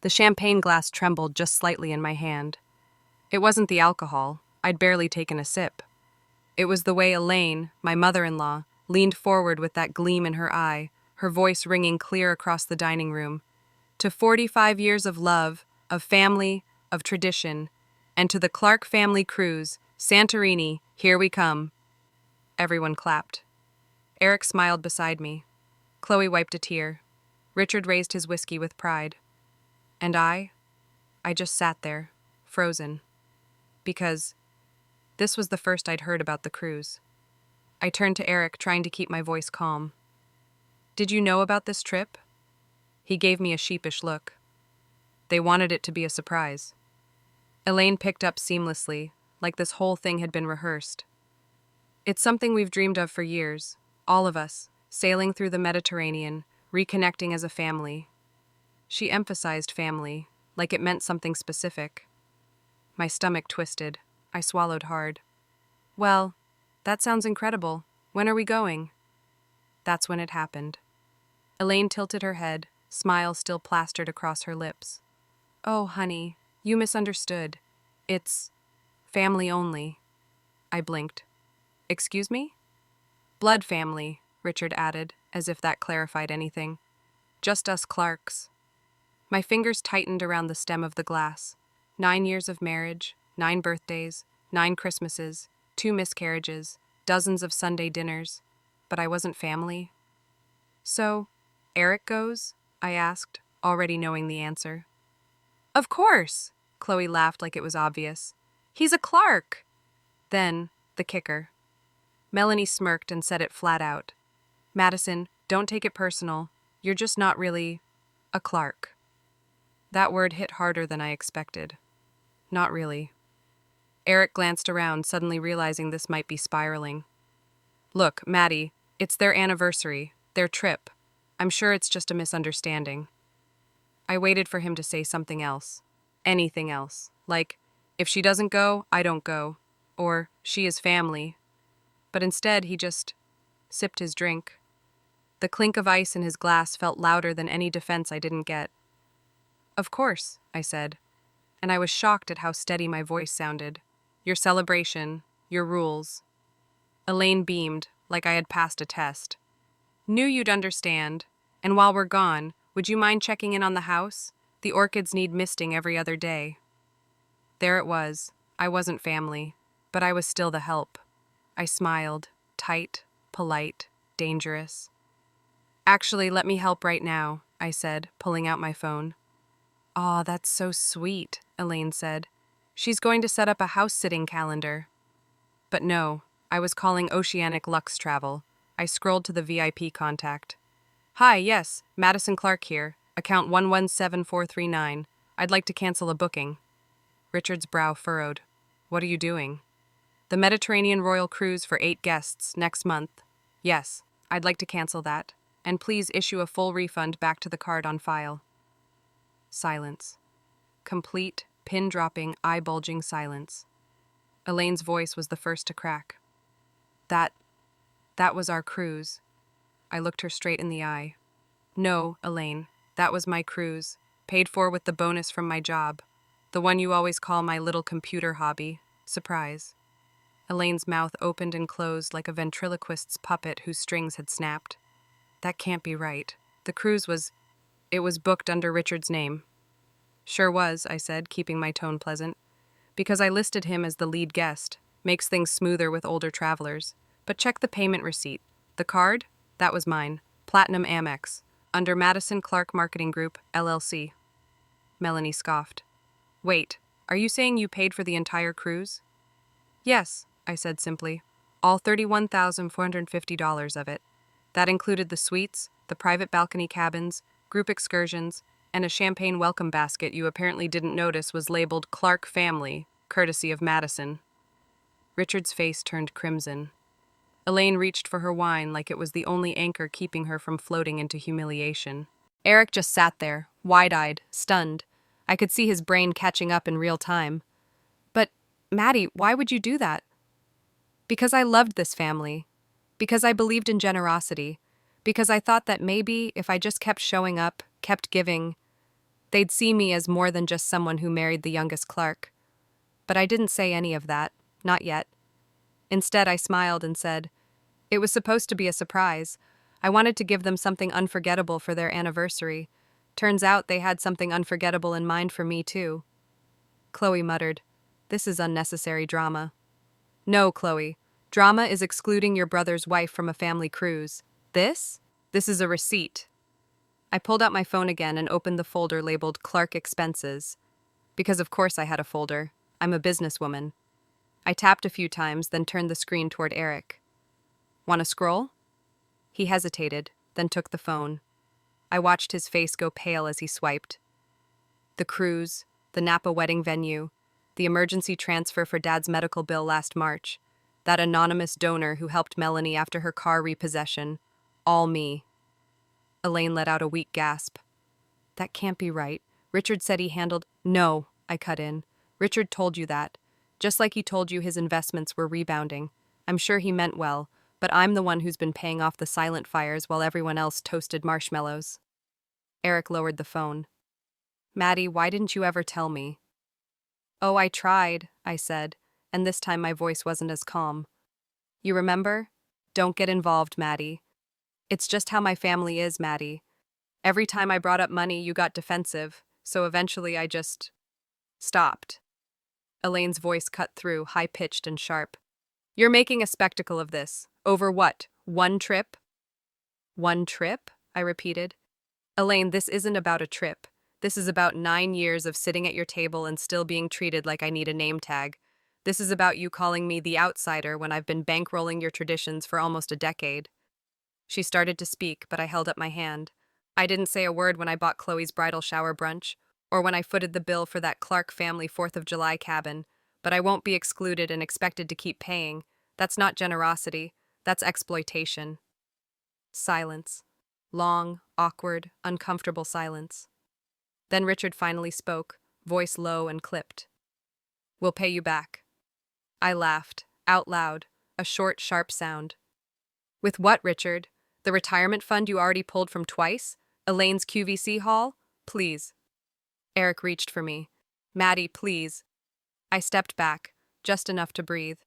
The champagne glass trembled just slightly in my hand. It wasn't the alcohol. I'd barely taken a sip. It was the way Elaine, my mother-in-law, leaned forward with that gleam in her eye, her voice ringing clear across the dining room. To 45 years of love, of family, of tradition, and to the Clark family cruise, Santorini, here we come. Everyone clapped. Eric smiled beside me. Chloe wiped a tear. Richard raised his whiskey with pride. And I just sat there, frozen. Because this was the first I'd heard about the cruise. I turned to Eric, trying to keep my voice calm. Did you know about this trip? He gave me a sheepish look. They wanted it to be a surprise. Elaine picked up seamlessly, like this whole thing had been rehearsed. It's something we've dreamed of for years, all of us, sailing through the Mediterranean, reconnecting as a family. She emphasized family, like it meant something specific. My stomach twisted. I swallowed hard. Well, that sounds incredible. When are we going? That's when it happened. Elaine tilted her head, smile still plastered across her lips. Oh, honey, you misunderstood. It's family only. I blinked. Excuse me? Blood family, Richard added, as if that clarified anything. Just us Clarks. My fingers tightened around the stem of the glass. 9 years of marriage, 9 birthdays, 9 Christmases, 2 miscarriages, dozens of Sunday dinners. But I wasn't family. So, Eric goes? I asked, already knowing the answer. Of course, Chloe laughed like it was obvious. He's a Clark. Then, the kicker. Melanie smirked and said it flat out. Madison, don't take it personal. You're just not really a Clark. That word hit harder than I expected. Not really. Eric glanced around, suddenly realizing this might be spiraling. Look, Maddie, it's their anniversary, their trip. I'm sure it's just a misunderstanding. I waited for him to say something else. Anything else. Like, if she doesn't go, I don't go. Or, she is family. But instead, he just sipped his drink. The clink of ice in his glass felt louder than any defense I didn't get. Of course, I said, and I was shocked at how steady my voice sounded. Your celebration, your rules. Elaine beamed, like I had passed a test. Knew you'd understand. And while we're gone, would you mind checking in on the house? The orchids need misting every other day. There it was. I wasn't family, but I was still the help. I smiled, tight, polite, dangerous. Actually, let me help right now, I said, pulling out my phone. Aw, that's so sweet, Elaine said. She's going to set up a house-sitting calendar. But no, I was calling Oceanic Lux Travel. I scrolled to the VIP contact. Hi, yes, Madison Clark here, account 117439. I'd like to cancel a booking. Richard's brow furrowed. What are you doing? The Mediterranean Royal Cruise for 8 guests next month. Yes, I'd like to cancel that. And please issue a full refund back to the card on file. Silence. Complete, pin-dropping, eye-bulging silence. Elaine's voice was the first to crack. That was our cruise. I looked her straight in the eye. No, Elaine, that was my cruise, paid for with the bonus from my job. The one you always call my little computer hobby. Surprise. Elaine's mouth opened and closed like a ventriloquist's puppet whose strings had snapped. That can't be right. The cruise was booked under Richard's name. Sure was, I said, keeping my tone pleasant. Because I listed him as the lead guest. Makes things smoother with older travelers. But check the payment receipt. The card? That was mine. Platinum Amex. Under Madison Clark Marketing Group, LLC. Melanie scoffed. Wait, are you saying you paid for the entire cruise? Yes, I said simply. All $31,450 of it. That included the suites, the private balcony cabins, group excursions, and a champagne welcome basket you apparently didn't notice was labeled Clark Family, courtesy of Madison. Richard's face turned crimson. Elaine reached for her wine like it was the only anchor keeping her from floating into humiliation. Eric just sat there, wide-eyed, stunned. I could see his brain catching up in real time. But, Maddie, why would you do that? Because I loved this family. Because I believed in generosity. Because I thought that maybe if I just kept showing up, kept giving, They'd see me as more than just someone who married the youngest Clark. But I didn't say any of that, not yet. Instead, I smiled and said, "It was supposed to be a surprise. I wanted to give them something unforgettable for their anniversary. Turns out they had something unforgettable in mind for me, too." Chloe muttered, "This is unnecessary drama." "No, Chloe. Drama is excluding your brother's wife from a family cruise. This is a receipt." I pulled out my phone again and opened the folder labeled Clark Expenses. Because of course I had a folder. I'm a businesswoman. I tapped a few times, then turned the screen toward Eric. "Want to scroll?" He hesitated, then took the phone. I watched his face go pale as he swiped. The cruise, the Napa wedding venue, the emergency transfer for Dad's medical bill last March, that anonymous donor who helped Melanie after her car repossession. All me. Elaine let out a weak gasp. "That can't be right. Richard said he handled—" "No," I cut in. "Richard told you that. Just like he told you his investments were rebounding. I'm sure he meant well, but I'm the one who's been paying off the silent fires while everyone else toasted marshmallows." Eric lowered the phone. "Maddie, why didn't you ever tell me?" "Oh, I tried," I said, and this time my voice wasn't as calm. "You remember? Don't get involved, Maddie. It's just how my family is, Maddie. Every time I brought up money, you got defensive, so eventually I just stopped." Elaine's voice cut through, high-pitched and sharp. "You're making a spectacle of this. Over what? One trip?" "One trip?" I repeated. "Elaine, this isn't about a trip. This is about 9 years of sitting at your table and still being treated like I need a name tag. This is about you calling me the outsider when I've been bankrolling your traditions for almost a decade." She started to speak, but I held up my hand. "I didn't say a word when I bought Chloe's bridal shower brunch, or when I footed the bill for that Clark family 4th of July cabin, but I won't be excluded and expected to keep paying. That's not generosity, that's exploitation." Silence. Long, awkward, uncomfortable silence. Then Richard finally spoke, voice low and clipped. "We'll pay you back." I laughed, out loud, a short, sharp sound. "With what, Richard? The retirement fund you already pulled from twice? Elaine's QVC haul? Please." Eric reached for me. "Maddie, please." I stepped back, just enough to breathe.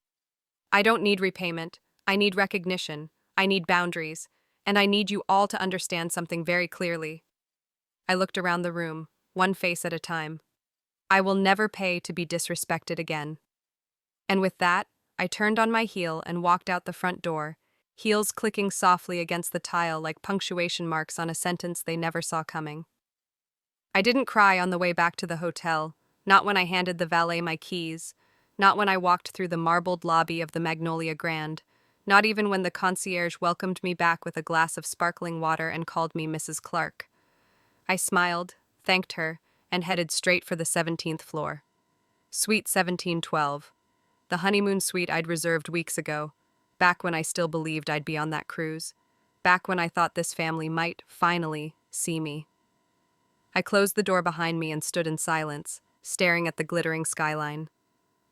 "I don't need repayment. I need recognition. I need boundaries. And I need you all to understand something very clearly." I looked around the room, one face at a time. "I will never pay to be disrespected again." And with that, I turned on my heel and walked out the front door, heels clicking softly against the tile like punctuation marks on a sentence they never saw coming. I didn't cry on the way back to the hotel, not when I handed the valet my keys, not when I walked through the marbled lobby of the Magnolia Grand, not even when the concierge welcomed me back with a glass of sparkling water and called me Mrs. Clark. I smiled, thanked her, and headed straight for the 17th floor. Suite 1712. The honeymoon suite I'd reserved weeks ago, back when I still believed I'd be on that cruise, back when I thought this family might, finally, see me. I closed the door behind me and stood in silence, staring at the glittering skyline.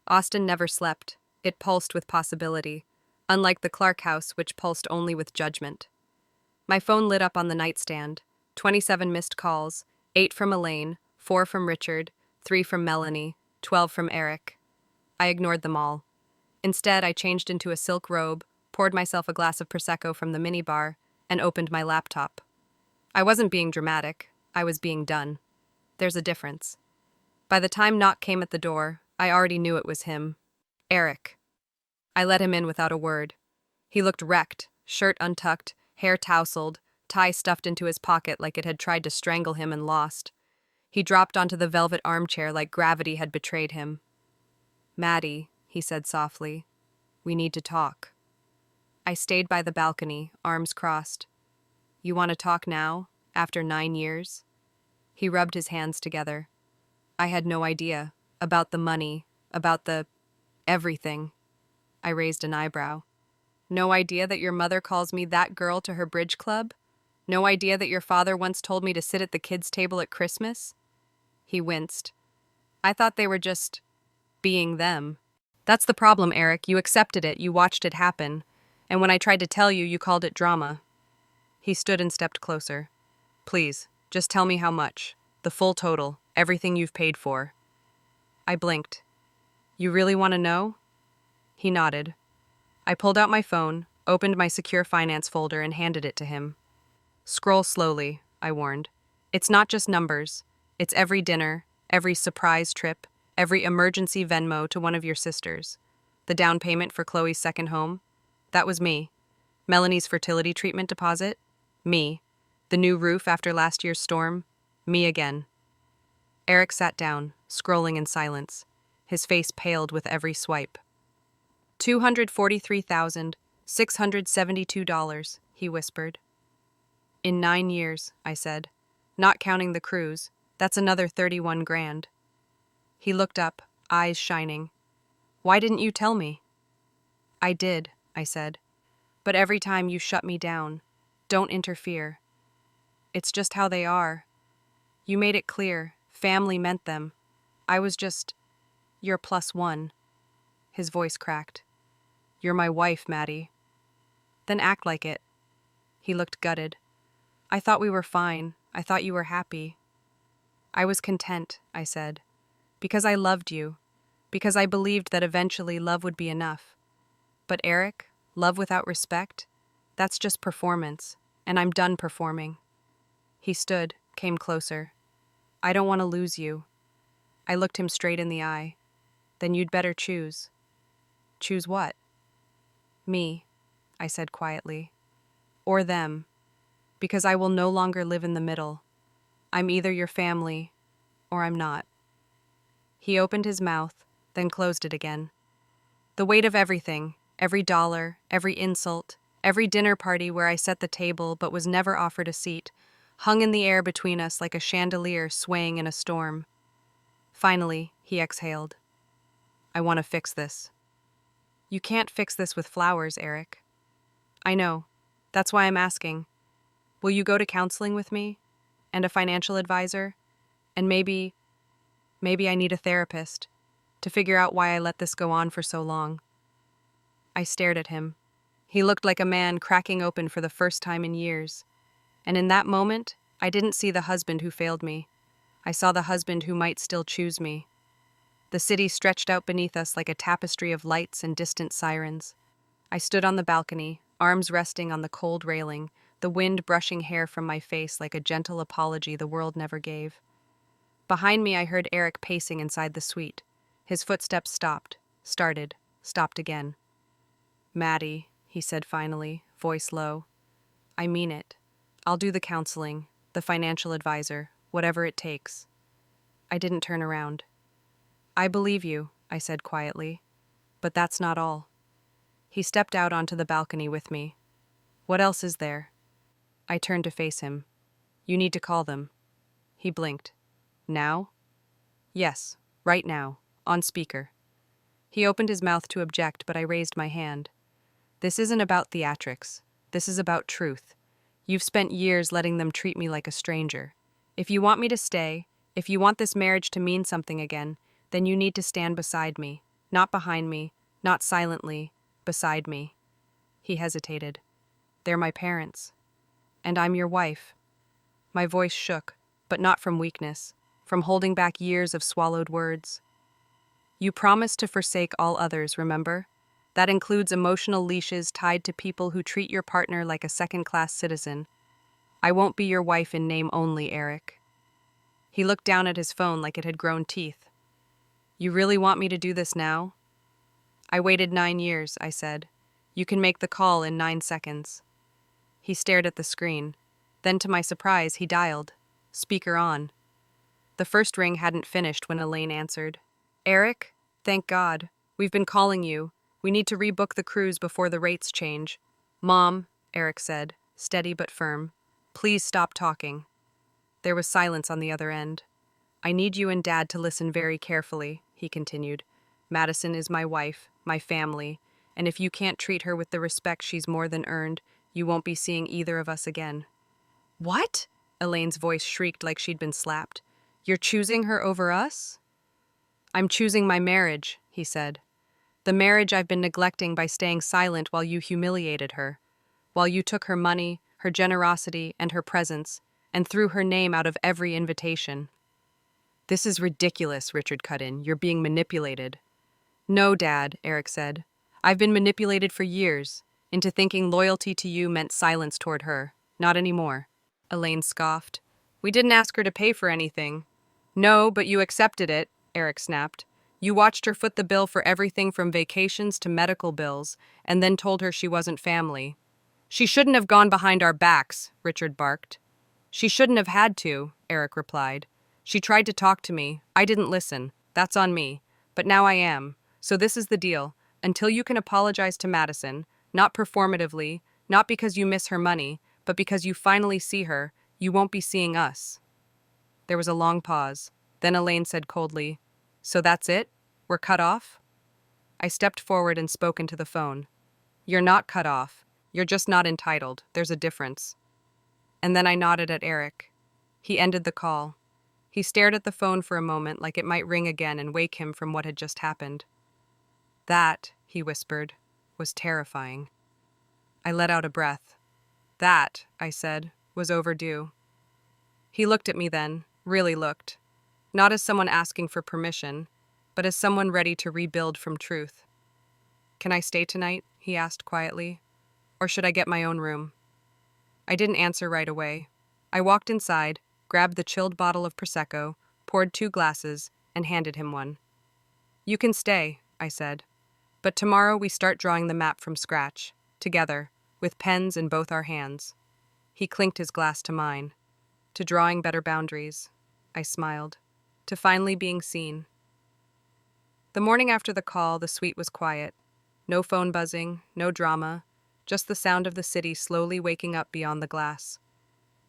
Austin never slept. It pulsed with possibility, unlike the Clark house, which pulsed only with judgment. My phone lit up on the nightstand. 27 missed calls, 8 from Elaine, 4 from Richard, 3 from Melanie, 12 from Eric. I ignored them all. Instead, I changed into a silk robe, poured myself a glass of Prosecco from the minibar, and opened my laptop. I wasn't being dramatic. I was being done. There's a difference. By the time knock came at the door, I already knew it was him. Eric. I let him in without a word. He looked wrecked, shirt untucked, hair tousled, tie stuffed into his pocket like it had tried to strangle him and lost. He dropped onto the velvet armchair like gravity had betrayed him. "Maddie," he said softly, "we need to talk." I stayed by the balcony, arms crossed. "You want to talk now, after 9 years?" He rubbed his hands together. I had no idea. About the money, about the everything. I raised an eyebrow. "No idea that your mother calls me that girl to her bridge club? No idea that your father once told me to sit at the kids' table at Christmas?" He winced. "I thought they were just being them." "That's the problem, Eric. You accepted it, you watched it happen. And when I tried to tell you, you called it drama." He stood and stepped closer. "Please, just tell me how much. the full total, everything you've paid for. I blinked. You really want to know? He nodded. I pulled out my phone, opened my secure finance folder, and handed it to him. Scroll slowly, I warned. It's not just numbers. It's every dinner, every surprise trip, every emergency Venmo to one of your sisters. The down payment for Chloe's second home? That was me. Melanie's fertility treatment deposit? Me. The new roof after last year's storm? Me again. Eric sat down, scrolling in silence. His face paled with every swipe. $243,672, he whispered. In 9 years, I said. Not counting the cruise, that's another 31 grand. He looked up, eyes shining. Why didn't you tell me? I did, I said. But every time you shut me down. Don't interfere. It's just how they are. You made it clear, family meant them. I was just, your +1. His voice cracked. You're my wife, Maddie. Then act like it. He looked gutted. I thought we were fine. I thought you were happy. I was content, I said. Because I loved you. Because I believed that eventually love would be enough. But Eric, love without respect? That's just performance, and I'm done performing. He stood, came closer. I don't want to lose you. I looked him straight in the eye. Then you'd better choose. Choose what? Me, I said quietly. Or them. Because I will no longer live in the middle. I'm either your family, or I'm not. He opened his mouth, then closed it again. The weight of everything, every dollar, every insult, every dinner party where I set the table but was never offered a seat, hung in the air between us like a chandelier swaying in a storm. Finally, he exhaled. I want to fix this. You can't fix this with flowers, Eric. I know. That's why I'm asking. Will you go to counseling with me? And a financial advisor? And maybe I need a therapist to figure out why I let this go on for so long. I stared at him. He looked like a man cracking open for the first time in years. And in that moment, I didn't see the husband who failed me. I saw the husband who might still choose me. The city stretched out beneath us like a tapestry of lights and distant sirens. I stood on the balcony, arms resting on the cold railing, the wind brushing hair from my face like a gentle apology the world never gave. Behind me, I heard Eric pacing inside the suite. His footsteps stopped, started, stopped again. Maddie, he said finally, voice low. I mean it. I'll do the counseling, the financial advisor, whatever it takes. I didn't turn around. I believe you, I said quietly. But that's not all. He stepped out onto the balcony with me. What else is there? I turned to face him. You need to call them. He blinked. Now? Yes, right now, on speaker. He opened his mouth to object, but I raised my hand. This isn't about theatrics. This is about truth. You've spent years letting them treat me like a stranger. If you want me to stay, if you want this marriage to mean something again, then you need to stand beside me, not behind me, not silently, beside me. He hesitated. They're my parents. And I'm your wife. My voice shook, but not from weakness, from holding back years of swallowed words. You promised to forsake all others, remember? That includes emotional leashes tied to people who treat your partner like a second-class citizen. I won't be your wife in name only, Eric. He looked down at his phone like it had grown teeth. You really want me to do this now? I waited 9 years, I said. You can make the call in 9 seconds. He stared at the screen. Then, to my surprise, he dialed. Speaker on. The first ring hadn't finished when Elaine answered. Eric? Thank God. We've been calling you. We need to rebook the cruise before the rates change. Mom, Eric said, steady but firm. Please stop talking. There was silence on the other end. I need you and Dad to listen very carefully, he continued. Madison is my wife, my family, and if you can't treat her with the respect she's more than earned, you won't be seeing either of us again. What? Elaine's voice shrieked like she'd been slapped. You're choosing her over us? I'm choosing my marriage, he said. The marriage I've been neglecting by staying silent while you humiliated her, while you took her money, her generosity, and her presence, and threw her name out of every invitation. This is ridiculous, Richard cut in. You're being manipulated. No, Dad, Eric said. I've been manipulated for years into thinking loyalty to you meant silence toward her. Not anymore. Elaine scoffed. We didn't ask her to pay for anything. No, but you accepted it, Eric snapped. You watched her foot the bill for everything from vacations to medical bills, and then told her she wasn't family. She shouldn't have gone behind our backs, Richard barked. She shouldn't have had to, Eric replied. She tried to talk to me. I didn't listen. That's on me. But now I am. So this is the deal. Until you can apologize to Madison, not performatively, not because you miss her money, but because you finally see her, you won't be seeing us. There was a long pause. Then Elaine said coldly, So that's it? We're cut off? I stepped forward and spoke into the phone. You're not cut off. You're just not entitled. There's a difference. And then I nodded at Eric. He ended the call. He stared at the phone for a moment like it might ring again and wake him from what had just happened. That, he whispered, was terrifying. I let out a breath. That, I said, was overdue. He looked at me then, really looked. Not as someone asking for permission, but as someone ready to rebuild from truth. Can I stay tonight? He asked quietly. Or should I get my own room? I didn't answer right away. I walked inside, grabbed the chilled bottle of Prosecco, poured 2 glasses, and handed him one. You can stay, I said. But tomorrow we start drawing the map from scratch, together, with pens in both our hands. He clinked his glass to mine. To drawing better boundaries, I smiled. To finally being seen. The morning after the call, the suite was quiet. No phone buzzing, no drama, just the sound of the city slowly waking up beyond the glass.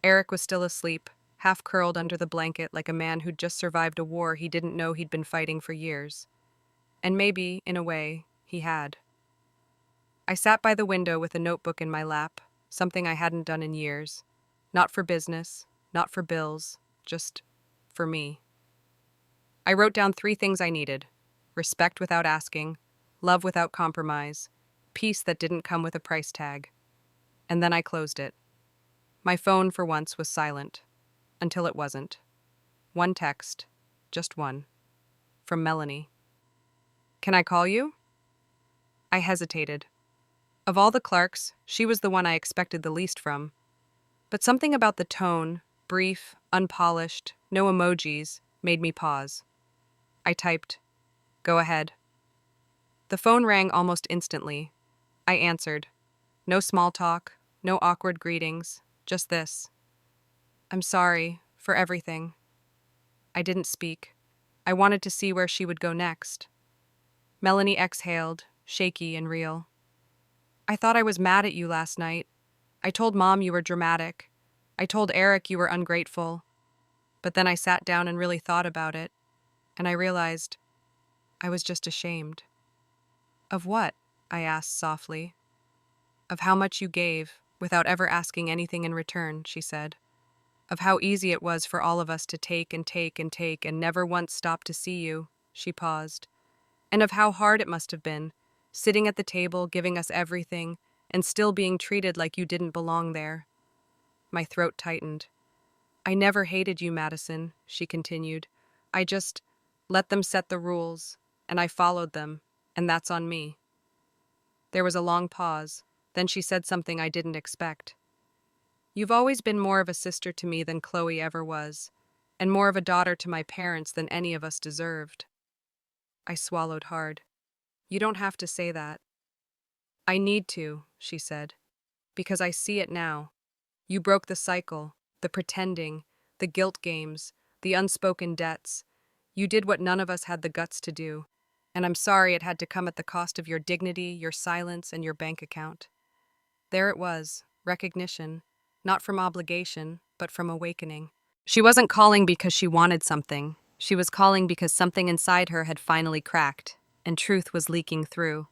Eric was still asleep, half curled under the blanket like a man who'd just survived a war he didn't know he'd been fighting for years. And maybe, in a way, he had. I sat by the window with a notebook in my lap, something I hadn't done in years. Not for business, not for bills, just for me. I wrote down 3 things I needed: respect without asking, love without compromise, peace that didn't come with a price tag. And then I closed it. My phone, for once, was silent. Until it wasn't. One text. Just one. From Melanie. Can I call you? I hesitated. Of all the Clarks, she was the one I expected the least from. But something about the tone, brief, unpolished, no emojis, made me pause. I typed, Go ahead. The phone rang almost instantly. I answered. No small talk, no awkward greetings, just this. I'm sorry for everything. I didn't speak. I wanted to see where she would go next. Melanie exhaled, shaky and real. I thought I was mad at you last night. I told Mom you were dramatic. I told Eric you were ungrateful. But then I sat down and really thought about it, and I realized I was just ashamed. Of what? I asked softly. Of how much you gave, without ever asking anything in return, she said. Of how easy it was for all of us to take and take and take and never once stop to see you, she paused. And of how hard it must have been, sitting at the table, giving us everything, and still being treated like you didn't belong there. My throat tightened. I never hated you, Madison, she continued. I just let them set the rules, and I followed them, and that's on me. There was a long pause. Then she said something I didn't expect. You've always been more of a sister to me than Chloe ever was, and more of a daughter to my parents than any of us deserved. I swallowed hard. You don't have to say that. I need to, she said, because I see it now. You broke the cycle, the pretending, the guilt games, the unspoken debts. You did what none of us had the guts to do, and I'm sorry it had to come at the cost of your dignity, your silence, and your bank account. There it was, recognition, not from obligation, but from awakening. She wasn't calling because she wanted something. She was calling because something inside her had finally cracked, and truth was leaking through.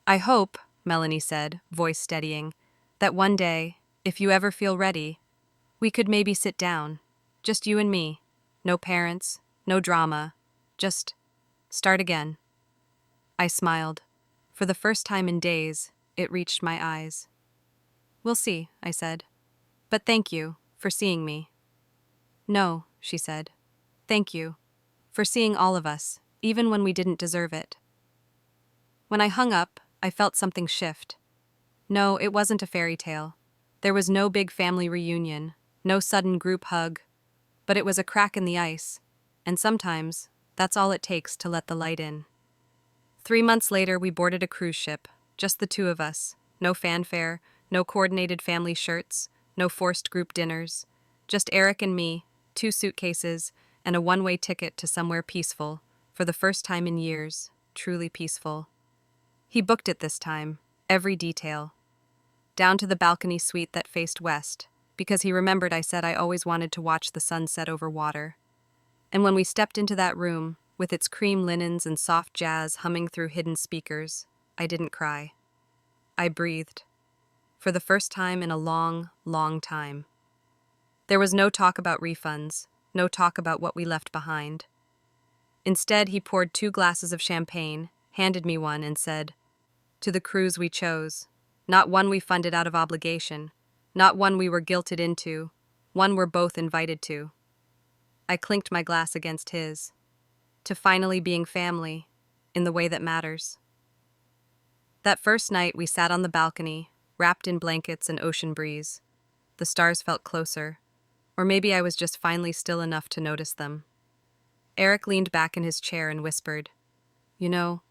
I hope, Melanie said, voice steadying, that one day, if you ever feel ready, we could maybe sit down, just you and me, no parents, no drama, just start again. I smiled. For the first time in days, it reached my eyes. We'll see, I said. But thank you for seeing me. No, she said. Thank you. For seeing all of us, even when we didn't deserve it. When I hung up, I felt something shift. No, it wasn't a fairy tale. There was no big family reunion, no sudden group hug, but it was a crack in the ice, and sometimes that's all it takes to let the light in. 3 months later, we boarded a cruise ship, just the two of us. No fanfare, no coordinated family shirts, no forced group dinners. Just Eric and me, 2 suitcases, and a one-way ticket to somewhere peaceful, for the first time in years, truly peaceful. He booked it this time, every detail, down to the balcony suite that faced west, because he remembered I said I always wanted to watch the sun set over water. And when we stepped into that room, with its cream linens and soft jazz humming through hidden speakers, I didn't cry. I breathed. For the first time in a long, long time. There was no talk about refunds, no talk about what we left behind. Instead, he poured 2 glasses of champagne, handed me one, and said, "To the cruise we chose. Not one we funded out of obligation, not one we were guilted into, one we're both invited to." I clinked my glass against his. To finally being family, in the way that matters. That first night, we sat on the balcony, wrapped in blankets and ocean breeze. The stars felt closer, or maybe I was just finally still enough to notice them. Eric leaned back in his chair and whispered, "You know,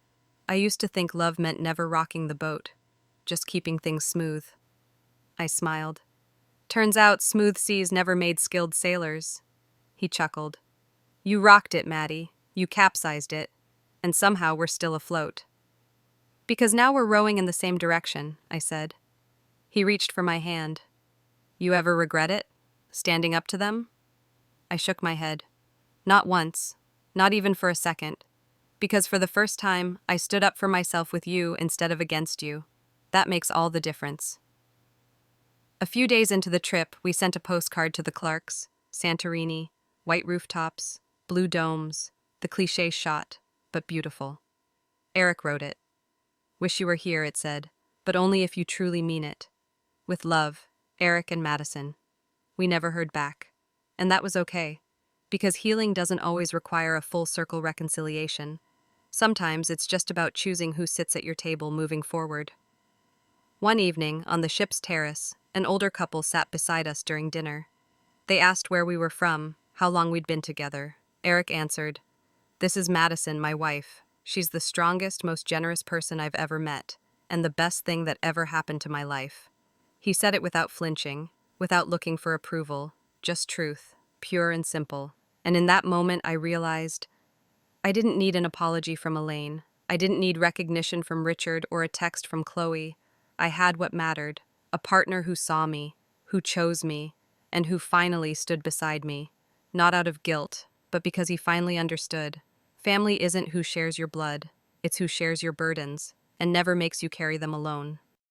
I used to think love meant never rocking the boat, just keeping things smooth." I smiled. "Turns out smooth seas never made skilled sailors." He chuckled. "You rocked it, Maddie. You capsized it. And somehow we're still afloat." "Because now we're rowing in the same direction," I said. He reached for my hand. "You ever regret it? Standing up to them?" I shook my head. Not once, not even for a second. Because for the first time, I stood up for myself with you instead of against you. That makes all the difference. A few days into the trip, we sent a postcard to the Clarks, Santorini, white rooftops, blue domes, the cliché shot, but beautiful. Eric wrote it. "Wish you were here," it said, "but only if you truly mean it. With love, Eric and Madison." We never heard back. And that was okay, because healing doesn't always require a full circle reconciliation. Sometimes it's just about choosing who sits at your table moving forward. One evening, on the ship's terrace, an older couple sat beside us during dinner. They asked where we were from, how long we'd been together. Eric answered, "This is Madison, my wife. She's the strongest, most generous person I've ever met, and the best thing that ever happened to my life." He said it without flinching, without looking for approval, just truth, pure and simple. And in that moment, I realized I didn't need an apology from Elaine. I didn't need recognition from Richard or a text from Chloe. I had what mattered, a partner who saw me, who chose me, and who finally stood beside me, not out of guilt, but because he finally understood. Family isn't who shares your blood, it's who shares your burdens, and never makes you carry them alone.